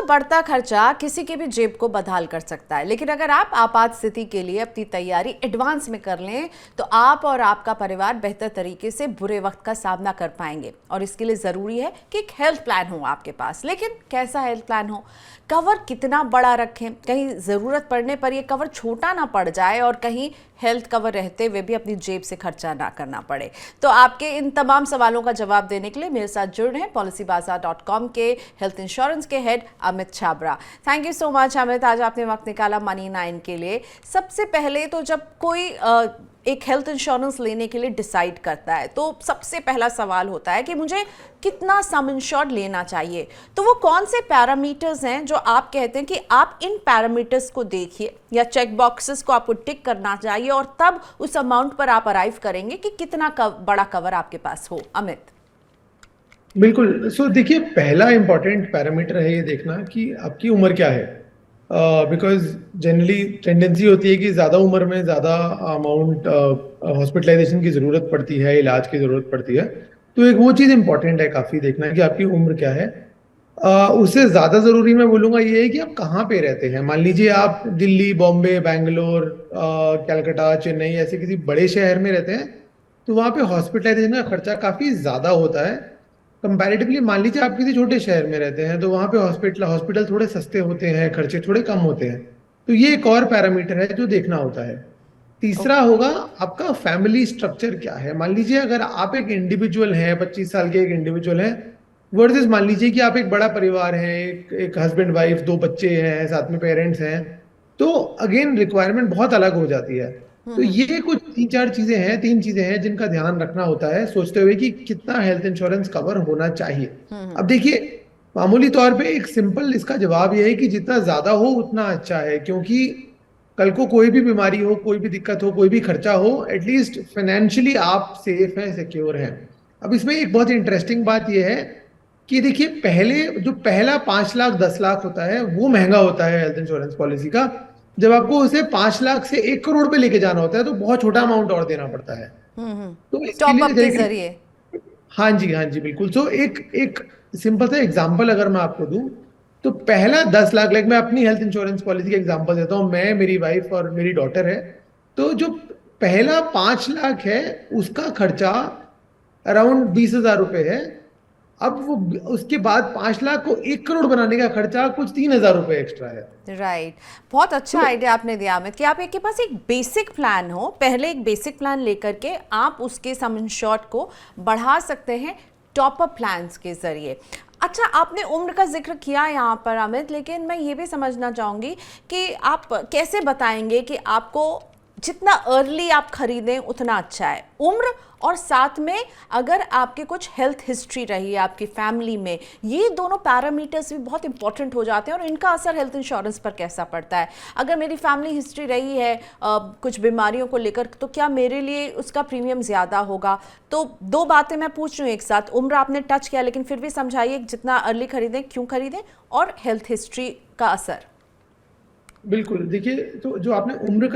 बढ़ता खर्चा किसी की भी जेब को बदहाल कर सकता है, लेकिन अगर आप आपात स्थिति के लिए अपनी तैयारी एडवांस में कर लें तो आप और आपका परिवार बेहतर तरीके से बुरे वक्त का सामना कर पाएंगे। और इसके लिए ज़रूरी है कि एक हेल्थ प्लान हो आपके पास। लेकिन कैसा हेल्थ प्लान हो, कवर कितना बड़ा रखें, कहीं ज़रूरत पड़ने पर यह कवर छोटा ना पड़ जाए और कहीं हेल्थ कवर रहते हुए भी अपनी जेब से खर्चा ना करना पड़े। तो आपके इन तमाम सवालों का जवाब देने के लिए मेरे साथ जुड़ रहे हैं policybazaar.com के हेल्थ इंश्योरेंस के head Amit Chhabra. Thank you so much Amit, आज आपने वक्त निकाला मनी 9 के लिए। सबसे पहले तो जब कोई एक हेल्थ इंश्योरेंस लेने के लिए डिसाइड करता है तो सबसे पहला सवाल होता है कि मुझे कितना सम इंश्योर्ड लेना चाहिए। तो वो कौन से पैरामीटर्स हैं जो आप कहते हैं कि आप इन पैरामीटर्स को देखिए या चेक बॉक्सेस को आपको टिक करना चाहिए और तब उस अमाउंट पर आप अराइव करेंगे कि कितना बड़ा कवर आपके पास हो? अमित। बिल्कुल। देखिए, पहला इंपॉर्टेंट पैरामीटर है ये देखना कि आपकी उम्र क्या है। बिकॉज जनरली टेंडेंसी होती है कि ज़्यादा उम्र में ज़्यादा अमाउंट हॉस्पिटलाइजेशन की ज़रूरत पड़ती है, इलाज की ज़रूरत पड़ती है। तो एक वो चीज़ इंपॉर्टेंट है काफ़ी देखना कि आपकी उम्र क्या है। उससे ज़्यादा ज़रूरी मैं बोलूँगा ये है कि आप कहाँ पे रहते हैं। मान लीजिए आप दिल्ली, बॉम्बे, बैंगलोर, कलकत्ता, चेन्नई ऐसे किसी बड़े शहर में रहते हैं तो वहाँ पे हॉस्पिटलाइजेशन का खर्चा काफ़ी ज़्यादा होता है कंपैरेटिवली। मान लीजिए आप किसी छोटे शहर में रहते हैं तो वहाँ पे हॉस्पिटल थोड़े सस्ते होते हैं, खर्चे थोड़े कम होते हैं। तो ये एक और पैरामीटर है जो देखना होता है। तीसरा होगा आपका फैमिली स्ट्रक्चर क्या है। मान लीजिए अगर आप एक इंडिविजुअल हैं, 25 साल के एक इंडिविजुअल हैं, वर्सेस मान लीजिए कि आप एक बड़ा परिवार है, एक हस्बैंड वाइफ, 2 बच्चे हैं, साथ में पेरेंट्स हैं, तो अगेन रिक्वायरमेंट बहुत अलग हो जाती है। तो ये कुछ 3 चीजें हैं जिनका ध्यान रखना होता है सोचते हुए कि कितना हेल्थ इंश्योरेंस कवर होना चाहिए। अब देखिए, मामूली तौर पे एक सिंपल इसका जवाब यह है कि जितना ज्यादा हो उतना अच्छा है, क्योंकि कल को कोई भी बीमारी हो, कोई भी दिक्कत हो, कोई भी खर्चा हो, एटलीस्ट फाइनेंशियली आप सेफ हैं, सिक्योर हैं। अब इसमें एक बहुत इंटरेस्टिंग बात यह है कि देखिए, पहला 5 लाख 10 लाख होता है वो महंगा होता है हेल्थ इंश्योरेंस पॉलिसी का। जब आपको उसे 5 लाख से 1 करोड़ पे लेके जाना होता है तो बहुत छोटा अमाउंट और देना पड़ता है। तो इसके टॉप अप के लिए जरिए। हाँ जी, हाँ जी, बिल्कुल। एक एक सिंपल सा एग्जांपल अगर मैं आपको दूं तो पहला 10 लाख, लाइक मैं अपनी हेल्थ इंश्योरेंस पॉलिसी का एग्जांपल देता हूं, मैं, मेरी वाइफ और मेरी डॉटर है। तो जो पहला 5 लाख है उसका खर्चा अराउंड 20,000 रुपए है। अब वो उसके बाद 5 लाख को 1 करोड़ बनाने का खर्चा कुछ 3,000 रुपए एक्स्ट्रा है। राइट। बहुत अच्छा तो आइडिया आपने दिया अमित कि आप एक के पास एक बेसिक प्लान हो, पहले एक बेसिक प्लान लेकर के आप उसके सम इंश्योर्ड को बढ़ा सकते हैं टॉप अप प्लान्स के जरिए। अच्छा, आपने उम्र का जिक्र किया यहाँ पर अमित, लेकिन मैं ये भी समझना चाहूँगी कि आप कैसे बताएंगे कि आपको जितना अर्ली आप खरीदें उतना अच्छा है। उम्र और साथ में अगर आपके कुछ हेल्थ हिस्ट्री रही है आपकी फैमिली में, ये दोनों पैरामीटर्स भी बहुत इंपॉर्टेंट हो जाते हैं और इनका असर हेल्थ इंश्योरेंस पर कैसा पड़ता है। अगर मेरी फैमिली हिस्ट्री रही है कुछ बीमारियों को लेकर, तो क्या मेरे लिए उसका प्रीमियम ज़्यादा होगा? तो 2 बातें मैं पूछ रही हूँ एक साथ। उम्र आपने टच किया, लेकिन फिर भी समझाइए जितना अर्ली खरीदें, क्यों खरीदें, और हेल्थ हिस्ट्री का असर। बिल्कुल। देखिए, तो जो आपने उम्र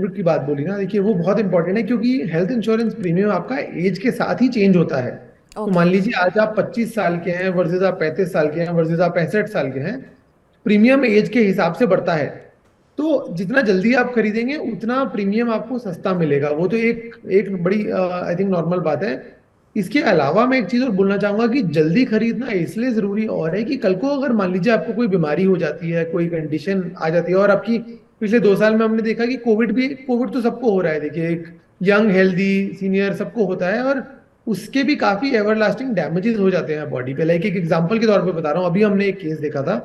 की बात बोली ना, देखिए वो बहुत इंपॉर्टेंट है क्योंकि हेल्थ इंश्योरेंस प्रीमियम आपका एज के साथ ही चेंज होता है। तो मान लीजिए आज आप 25 साल के हैं वर्सेस आप 35 साल के हैं वर्सेस आप 65 साल के हैं, प्रीमियम एज के हिसाब से बढ़ता है। तो जितना जल्दी आप खरीदेंगे उतना प्रीमियम आपको सस्ता मिलेगा। वो तो एक एक बड़ी आई थिंक नॉर्मल बात है। इसके अलावा मैं एक चीज और बोलना चाहूंगा कि जल्दी खरीदना इसलिए जरूरी और है कि कल को अगर मान लीजिए आपको कोई बीमारी हो जाती है, कोई कंडीशन आ जाती है, और आपकी पिछले 2 साल में हमने देखा कि कोविड तो सबको हो रहा है। देखिए, एक यंग हेल्दी सीनियर सबको होता है और उसके भी काफी एवरलास्टिंग डैमेजेस हो जाते हैं बॉडी पे। लाइक एक एग्जांपल के तौर पे बता रहा हूँ, अभी हमने एक केस देखा था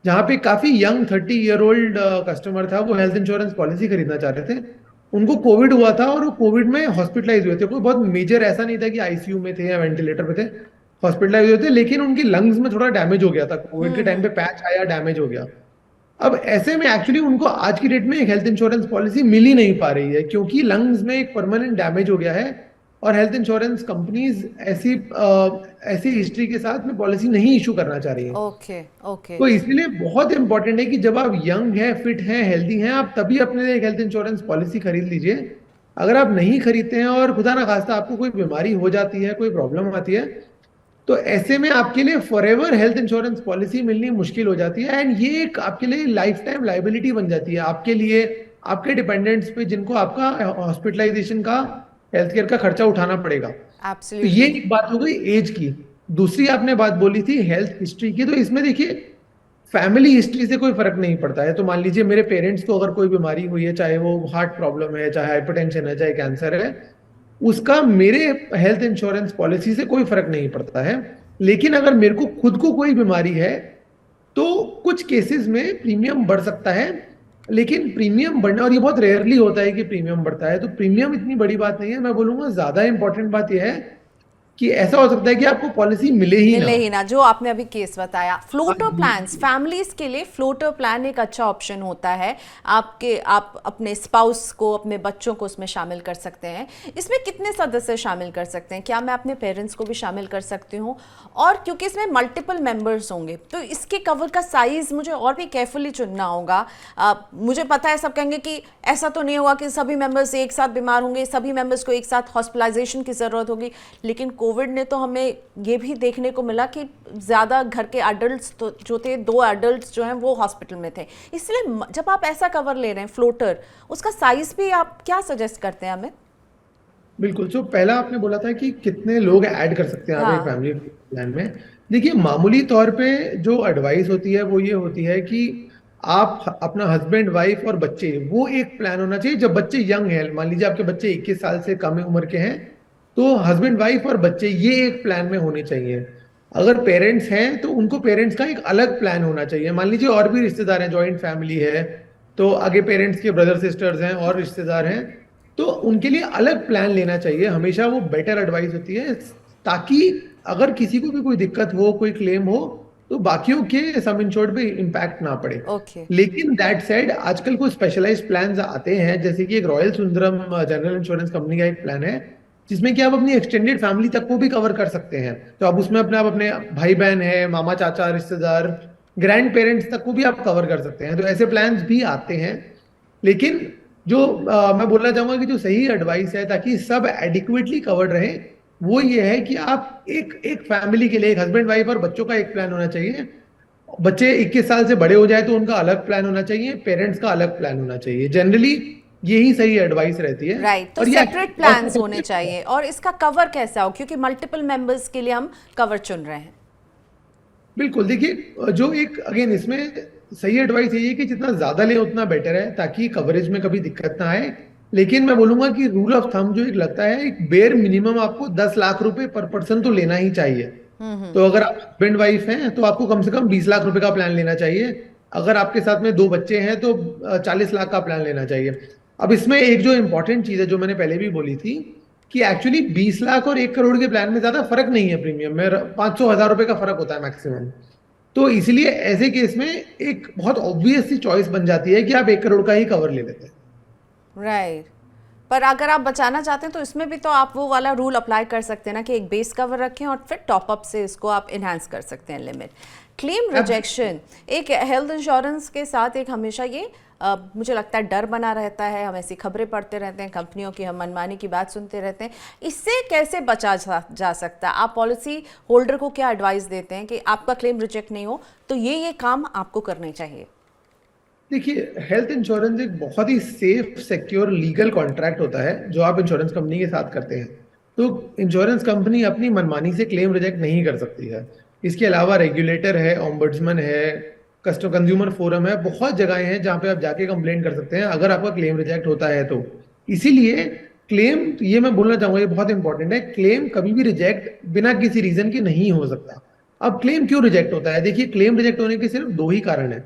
जहाँ पे काफी यंग 30 ईयर ओल्ड कस्टमर था, वो हेल्थ इंश्योरेंस पॉलिसी खरीदना चाह रहे थे। उनको कोविड हुआ था और वो कोविड में हॉस्पिटलाइज हुए थे। कोई बहुत मेजर ऐसा नहीं था कि आईसीयू में थे या वेंटिलेटर पे थे, हॉस्पिटलाइज हुए थे, लेकिन उनके लंग्स में थोड़ा डैमेज हो गया था। कोविड के टाइम पे पैच आया, डैमेज हो गया। अब ऐसे में एक्चुअली उनको आज की डेट में एक हेल्थ इंश्योरेंस पॉलिसी मिल ही नहीं पा रही है क्योंकि लंग्स में एक परमानेंट डैमेज हो गया है और हेल्थ इंश्योरेंस कंपनीज ऐसी हिस्ट्री के साथ में पॉलिसी नहीं इशू करना चाह रही है। Okay okay. तो इसलिए बहुत इंपॉर्टेंट है कि जब आप यंग हैं, फिट हैं, हेल्दी हैं, आप तभी अपने लिए एक हेल्थ इंश्योरेंस पॉलिसी खरीद लीजिए। अगर आप नहीं खरीदते हैं और खुदा ना खास्ता आपको कोई बीमारी हो जाती है, कोई प्रॉब्लम आती है, तो ऐसे में आपके लिए फॉरएवर हेल्थ इंश्योरेंस पॉलिसी मिलनी मुश्किल हो जाती है, एंड ये एक आपके लिए लाइफ टाइम लाइबिलिटी बन जाती है आपके लिए, आपके डिपेंडेंट्स पे, जिनको आपका हॉस्पिटलाइजेशन का, हेल्थ केयर का खर्चा उठाना पड़ेगा। तो ये एब्सोल्युटली। एक बात हो गई एज की। दूसरी आपने बात बोली थी हेल्थ हिस्ट्री की, तो इसमें देखिए फैमिली हिस्ट्री से कोई फर्क नहीं पड़ता है। तो मान लीजिए मेरे पेरेंट्स को अगर कोई बीमारी हुई है, चाहे वो हार्ट प्रॉब्लम है, चाहे हाइपरटेंशन है, चाहे कैंसर है, उसका मेरे हेल्थ इंश्योरेंस पॉलिसी से कोई फर्क नहीं पड़ता है। लेकिन अगर मेरे को खुद को कोई बीमारी है, तो कुछ केसेस में प्रीमियम बढ़ सकता है। लेकिन प्रीमियम बढ़ना, और ये बहुत रेयरली होता है कि प्रीमियम बढ़ता है, तो प्रीमियम इतनी बड़ी बात नहीं है। मैं बोलूंगा ज्यादा इंपॉर्टेंट बात यह है कि ऐसा हो सकता है कि आपको पॉलिसी मिले ही ना। मिले ही ना, जो आपने अभी केस बताया। हाँ, फ्लोटर प्लान्स, फैमिलीज के लिए फ्लोटर प्लान एक अच्छा ऑप्शन होता है। आप अपने स्पाउस को, अपने बच्चों को उसमें शामिल कर सकते हैं। इसमें कितने सदस्य शामिल कर सकते हैं? क्या मैं अपने पेरेंट्स को भी शामिल कर सकती हूँ? और क्योंकि इसमें मल्टीपल मेंबर्स होंगे, तो इसके कवर का साइज मुझे और भी केयरफुली चुनना होगा। मुझे पता है सब कहेंगे कि ऐसा तो नहीं होगा कि सभी मेंबर्स एक साथ बीमार होंगे, सभी मेंबर्स को एक साथ हॉस्पिटलाइजेशन की ज़रूरत होगी। लेकिन कोविड ने तो हमें ये भी देखने को मिला कि ज़्यादा घर के एडल्ट्स तो जो थे, 2 एडल्ट्स जो हैं वो हॉस्पिटल में थे। इसलिए जब आप ऐसा कवर ले रहे हैं फ्लोटर, उसका साइज भी आप क्या सजेस्ट करते हैं हमें? बिल्कुल। सो पहला आपने बोला था कि कितने लोग ऐड कर सकते हैं आप एक हाँ। फैमिली प्लान में। देखिए मामूली तौर पे जो एडवाइस होती है वो ये होती है कि आप अपना हस्बैंड, वाइफ और बच्चे, वो एक प्लान होना चाहिए। जब बच्चे यंग हैं, मान लीजिए आपके बच्चे 21 साल से कम उम्र के हैं, तो हस्बैंड, वाइफ और बच्चे ये एक प्लान में होने चाहिए। अगर पेरेंट्स हैं तो उनको पेरेंट्स का एक अलग प्लान होना चाहिए। मान लीजिए और भी रिश्तेदार हैं, जॉइंट फैमिली है, तो आगे पेरेंट्स के ब्रदर सिस्टर्स हैं और रिश्तेदार हैं, तो उनके लिए अलग प्लान लेना चाहिए। हमेशा वो बेटर एडवाइस होती है, ताकि अगर किसी को भी कोई दिक्कत हो, कोई क्लेम हो, तो बाकियों के सम इंश्योर्ड पे इम्पैक्ट ना पड़े। ओके। लेकिन दैट सेड, आजकल कुछ स्पेशलाइज्ड प्लान्स आते हैं, जैसे कि एक royal Sundaram general insurance company का एक प्लान है, जिसमें कि आप अपनी एक्सटेंडेड फैमिली तक को भी कवर कर सकते हैं। तो आप उसमें अपने भाई बहन है, मामा चाचा, रिश्तेदार, ग्रैंड पेरेंट्स तक को भी आप कवर कर सकते हैं। तो ऐसे प्लान्स भी आते हैं। लेकिन जो मैं बोलना चाहूंगा कि जो सही एडवाइस है, ताकि सब एडिक्वेटली कवर्ड रहे, वो ये है कि आप एक एक फैमिली के लिए, एक हस्बैंड, वाइफ और बच्चों का एक प्लान होना चाहिए। बच्चे 21 साल से बड़े हो जाए तो उनका अलग प्लान होना चाहिए, पेरेंट्स का अलग प्लान होना चाहिए। जनरली यही सही एडवाइस रहती है। राइट, तो और ये सेपरेट प्लान्स होने चाहिए। और इसका कवर कैसा हो, क्योंकि मल्टीपल मेंबर्स के लिए हम कवर चुन रहे हैं। बिल्कुल। देखिए जो एक, अगेन इसमें सही एडवाइस यही है कि जितना ज्यादा ले उतना बेटर है, ताकि कवरेज में कभी दिक्कत ना आए। लेकिन मैं बोलूंगा कि रूल ऑफ थंब जो एक लगता है, एक बेयर मिनिमम आपको 10 लाख रुपए पर पर्सन तो लेना ही चाहिए। तो अगर आप हस्बैंड वाइफ हैं तो आपको कम से कम 20 लाख रुपए का प्लान लेना चाहिए। अगर आपके साथ में 2 बच्चे हैं तो 40 लाख का प्लान लेना चाहिए। अब इसमें एक जो इंपॉर्टेंट चीज है, जो मैंने पहले भी बोली थी, कि एक्चुअली 20 लाख और 1 करोड़ के प्लान में ज्यादा फर्क नहीं है। प्रीमियम में 500,000 रुपए का फर्क होता है मैक्सिमम। तो इसलिए ऐसे केस में एक बहुत ऑब्वियस सी चॉइस बन जाती है कि आप 1 करोड़ का ही कवर ले लेते हैं। राइट। पर अगर आप बचाना चाहते हैं तो इसमें भी तो आप वो वाला रूल अप्लाई कर सकते हैं ना, कि एक बेस कवर रखें और फिर टॉपअप से इसको आप इन्हांस कर सकते हैं लिमिट। क्लेम रिजेक्शन एक हेल्थ इंश्योरेंस के साथ एक हमेशा ये मुझे लगता है डर बना रहता है। हम ऐसी खबरें पढ़ते रहते हैं, कंपनियों की हम मनमानी की बात सुनते रहते हैं। इससे कैसे बचा जा सकता है? आप पॉलिसी होल्डर को क्या एडवाइस देते हैं कि आपका क्लेम रिजेक्ट नहीं हो तो ये काम आपको करने चाहिए? देखिए हेल्थ इंश्योरेंस एक बहुत ही सेफ, सिक्योर, लीगल कॉन्ट्रैक्ट होता है जो आप इंश्योरेंस कंपनी के साथ करते हैं। तो इंश्योरेंस कंपनी अपनी मनमानी से क्लेम रिजेक्ट नहीं कर सकती है। इसके अलावा रेगुलेटर है, ऑम्बुड्समैन है, कस्टमर कंज्यूमर फोरम है, बहुत जगहें हैं जहां पे आप जाके कंप्लेंट कर सकते हैं अगर आपका क्लेम रिजेक्ट होता है तो। इसीलिए क्लेम, ये मैं बोलना चाहूंगा, ये बहुत इंपॉर्टेंट है, क्लेम कभी भी रिजेक्ट बिना किसी रीजन के नहीं हो सकता। अब क्लेम क्यों रिजेक्ट होता है? देखिए क्लेम रिजेक्ट होने के सिर्फ 2 ही कारण है।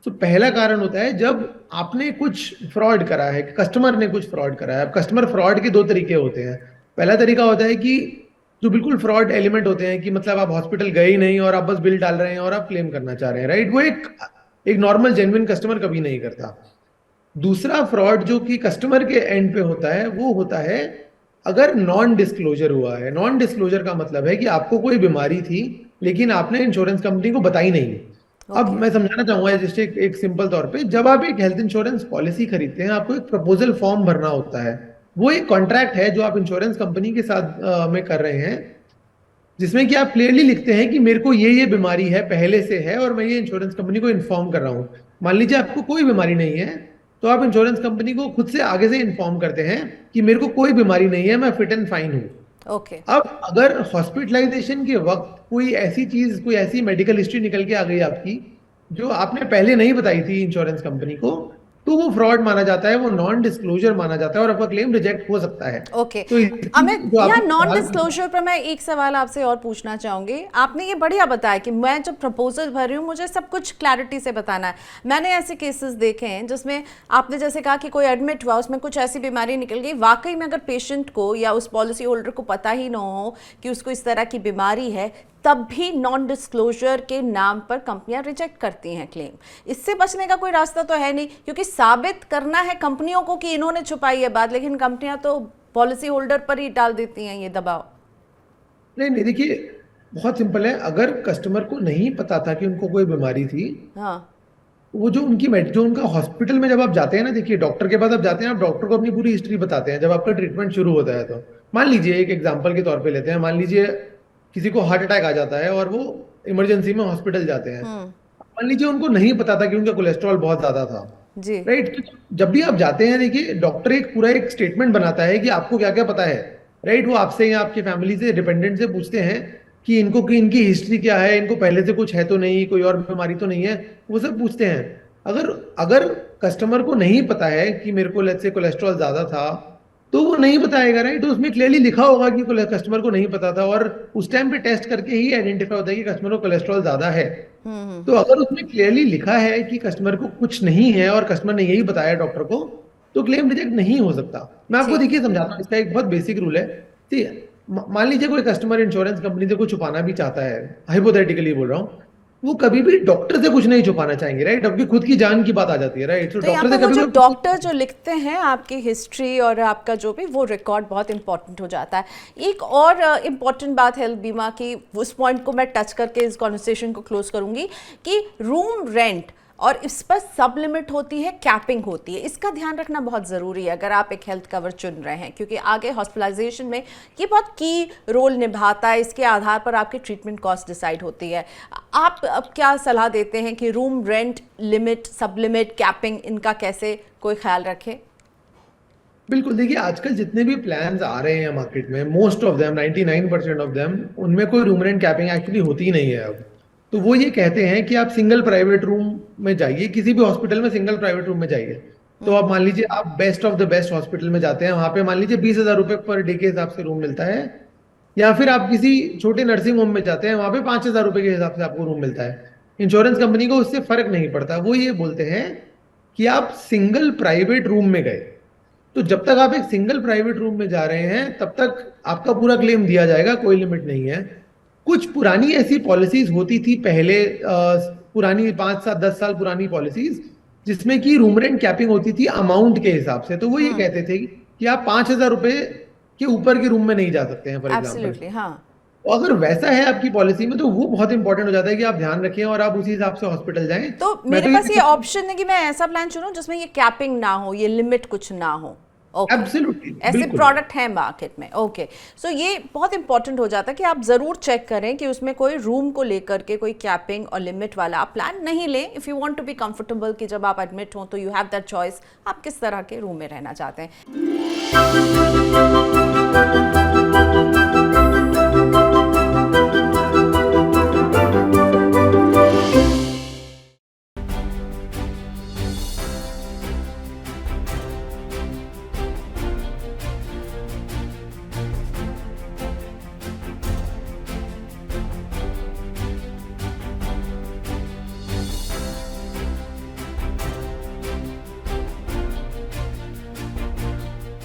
तो पहला कारण होता है जब आपने कुछ फ्रॉड करा है, कस्टमर ने कुछ फ्रॉड करा है। अब कस्टमर फ्रॉड के 2 तरीके होते हैं। पहला तरीका होता है कि जो बिल्कुल फ्रॉड एलिमेंट होते हैं, कि मतलब आप हॉस्पिटल गए ही नहीं और आप बस बिल डाल रहे हैं और आप क्लेम करना चाह रहे हैं, राइट? वो एक नॉर्मल जेन्युइन कस्टमर कभी नहीं करता। दूसरा फ्रॉड जो कि कस्टमर के एंड पे होता है, वो होता है अगर नॉन डिस्क्लोजर हुआ है। नॉन डिस्क्लोजर का मतलब है कि आपको कोई बीमारी थी लेकिन आपने इंश्योरेंस कंपनी को बताई नहीं। अब ओके। मैं समझाना चाहूंगा जस्ट एक सिंपल तौर पे, जब आप एक हेल्थ इंश्योरेंस पॉलिसी खरीदते हैं, आपको एक प्रपोजल फॉर्म भरना होता है। वो एक कॉन्ट्रैक्ट है जो आप इंश्योरेंस कंपनी के साथ में कर रहे हैं। जिसमें कि आप क्लियरली लिखते हैं कि मेरे को ये बीमारी है, पहले से है, और मैं ये इंश्योरेंस कंपनी को इन्फॉर्म कर रहा हूँ। मान लीजिए आपको कोई बीमारी नहीं है, तो आप इंश्योरेंस कंपनी को खुद से आगे से इन्फॉर्म करते हैं कि मेरे को कोई बीमारी नहीं है, मैं फिट एंड फाइन हूँ। ओके। अब अगर हॉस्पिटलाइजेशन के वक्त कोई ऐसी चीज, कोई ऐसी मेडिकल हिस्ट्री निकल के आ गई आपकी जो आपने पहले नहीं बताई थी इंश्योरेंस कंपनी को, तो वो फ्रॉड माना जाता है, वो नॉन डिस्क्लोजर माना जाता है और आपका क्लेम रिजेक्ट हो सकता है। ओके। तो अमित, जो यहाँ आपने नॉन सवाल डिस्क्लोजर पर मैं एक सवाल आपसे और पूछना चाहूंगी। आपने ये बढ़िया बताया कि मैं जब प्रपोजल भर रही हूँ मुझे सब कुछ क्लैरिटी से बताना है। मैंने ऐसे केसेस देखे हैं जिसमें आपने जैसे कहा कि कोई एडमिट हुआ, उसमें कुछ ऐसी बीमारी निकल गई, वाकई में अगर पेशेंट को या उस पॉलिसी होल्डर को पता ही ना हो कि उसको इस तरह की बीमारी है, तब भी नॉन डिस्क्लोजर के नाम पर कंपनियां रिजेक्ट करती हैं क्लेम। इससे बचने का कोई रास्ता तो है नहीं, क्योंकि साबित करना है कंपनियों को कि इन्होंने छुपाई है बात, लेकिन कंपनियां तो पॉलिसी होल्डर पर ही डाल देती हैं ये दबाव। नहीं नहीं, देखिए बहुत सिंपल है। अगर कस्टमर को नहीं पता था कि उनको कोई बीमारी थी, हाँ। वो जो उनका हॉस्पिटल में जब आप जाते हैं ना, देखिए डॉक्टर के पास आप जाते हैं, आप डॉक्टर को अपनी पूरी हिस्ट्री बताते हैं जब आपका ट्रीटमेंट शुरू होता है। तो मान लीजिए एक एग्जांपल के तौर पे लेते हैं, मान लीजिए किसी को हार्ट अटैक आ जाता है और वो इमरजेंसी में हॉस्पिटल जाते हैं। मान लीजिए उनको नहीं पता था कि उनका कोलेस्ट्रॉल बहुत ज्यादा था, जी। राइट। तो जब भी आप जाते हैं, देखिए डॉक्टर एक पूरा एक स्टेटमेंट बनाता है कि आपको क्या क्या पता है, राइट। वो आपसे या आपकी फैमिली से, डिपेंडेंट से पूछते हैं कि इनको, कि इनकी हिस्ट्री क्या है, इनको पहले से कुछ है तो नहीं, कोई और बीमारी तो नहीं है, वो सब पूछते हैं। अगर अगर कस्टमर को नहीं पता है कि मेरे को लेट्स से कोलेस्ट्रॉल ज्यादा था, तो वो नहीं बताएगा, राइट। तो उसमें क्लियरली लिखा होगा कि कस्टमर को नहीं पता था, और उस टाइम पे टेस्ट करके ही आइडेंटिफाई होता है कि कस्टमर को कोलेस्ट्रॉल ज्यादा है। तो अगर उसमें क्लियरली लिखा है कि कस्टमर को कुछ नहीं है और कस्टमर ने यही बताया डॉक्टर को, तो क्लेम रिजेक्ट नहीं हो सकता। मैं आपको ठीक। देखिए समझाता हूँ, इसका एक बहुत बेसिक रूल है। ठीक है, मान लीजिए कोई कस्टमर इंश्योरेंस कंपनी से कुछ छुपाना भी चाहता है, हाइपोथेटिकली बोल रहा हूँ, वो कभी भी डॉक्टर से कुछ नहीं छुपाना चाहेंगे, राइट। आपकी खुद की जान की बात आ जाती है, राइट। तो तो यहाँ डॉक्टर पर से वो कभी जो भी डॉक्टर जो लिखते हैं आपकी हिस्ट्री और आपका जो भी वो रिकॉर्ड बहुत इंपॉर्टेंट हो जाता है। एक और इम्पॉर्टेंट बात हेल्थ बीमा की, उस पॉइंट को मैं टच करके इस कॉन्वर्सेशन को क्लोज करूंगी कि रूम रेंट और इस पर सब लिमिट होती है, कैपिंग होती है। इसका ध्यान रखना बहुत ज़रूरी है अगर आप एक हेल्थ कवर चुन रहे हैं, क्योंकि आगे हॉस्पिटलाइजेशन में ये बहुत की रोल निभाता है। इसके आधार पर आपकी ट्रीटमेंट कॉस्ट डिसाइड होती है। आप अब क्या सलाह देते हैं कि रूम रेंट, लिमिट, सब लिमिट, कैपिंग, इनका कैसे कोई ख्याल रखे? बिल्कुल, देखिए आजकल जितने भी प्लान्स आ रहे हैं मार्केट में, most of them, 99% of them, उनमें कोई रूम रेंट कैपिंग एक्चुअली होती ही नहीं है अब। तो वो ये कहते हैं कि आप सिंगल प्राइवेट रूम में जाइए, किसी भी हॉस्पिटल में सिंगल प्राइवेट रूम में जाइए। तो आप मान लीजिए आप best of the best hospital में जाते हैं, वहां पे मान लीजिए 20,000 रुपए पर डे के हिसाब से रूम मिलता है। या फिर आप किसी छोटे नर्सिंग होम में जाते हैं, वहां पे 5,000 रुपए के हिसाब से आपको रूम मिलता है। इंश्योरेंस कंपनी को उससे फर्क नहीं पड़ता। वो ये बोलते हैं कि आप सिंगल प्राइवेट रूम में गए, तो जब तक आप एक सिंगल प्राइवेट रूम में जा रहे हैं तब तक आपका पूरा क्लेम दिया जाएगा, कोई लिमिट नहीं है। कुछ पुरानी ऐसी पॉलिसीज होती थी पहले, पुरानी 5 7 10 साल पुरानी पॉलिसीज, जिसमें कि रूम रेंट कैपिंग होती थी अमाउंट के हिसाब से। तो वो ये कहते थे कि आप 5,000 रुपए के ऊपर के रूम में नहीं जा सकते हैं, फॉर एग्जाम्पल। एब्सोल्युटली, हाँ। अगर वैसा है आपकी पॉलिसी में, तो वो बहुत इंपॉर्टेंट हो जाता है कि आप ध्यान रखें और आप उसी हिसाब से हॉस्पिटल जाएं। तो मेरे पास ये ऑप्शन है कि मैं ऐसा प्लान चुनूं जिसमें ये कैपिंग ना हो, ये लिमिट कुछ ना हो। ओके, एब्सोल्युटली, ऐसे प्रोडक्ट हैं मार्केट में। ओके, सो ये बहुत इंपॉर्टेंट हो जाता है कि आप ज़रूर चेक करें कि उसमें कोई रूम को लेकर के कोई कैपिंग और लिमिट वाला आप प्लान नहीं लें। If you want to be comfortable कि जब आप एडमिट हों तो यू हैव दैट चॉइस, आप किस तरह के रूम में रहना चाहते हैं।